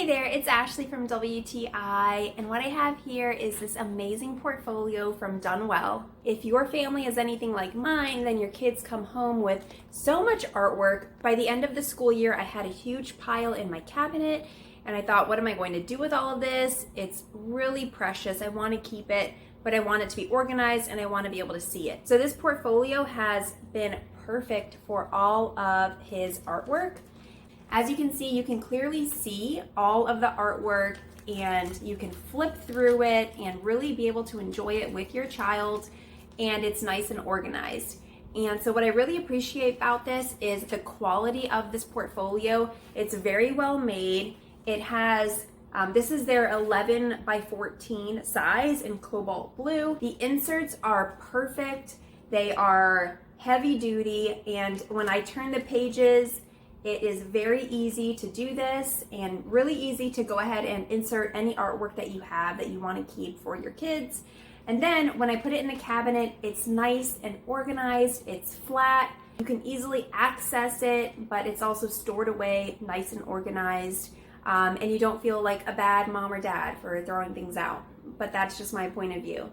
Hey there, it's Ashley from WTI, and what I have here is this amazing portfolio from Dunwell. If your family is anything like mine, then your kids come home with so much artwork. By the end of the school year, I had a huge pile in my cabinet, and I thought, what am I going to do with all of this? It's really precious. I want to keep it, but I want it to be organized, and I want to be able to see it. So this portfolio has been perfect for all of his artwork. As you can see, you can clearly see all of the artwork and you can flip through it and really be able to enjoy it with your child, and it's nice and organized. And so what I really appreciate about this is the quality of this portfolio. It's very well made. It has, this is their 11 by 14 size in cobalt blue. The inserts are perfect. They are heavy duty, and when I turn the pages, it is very easy to do this and really easy to go ahead and insert any artwork that you have that you want to keep for your kids. And then when I put it in the cabinet, it's nice and organized, it's flat, you can easily access it, but it's also stored away nice and organized, and you don't feel like a bad mom or dad for throwing things out. But that's just my point of view.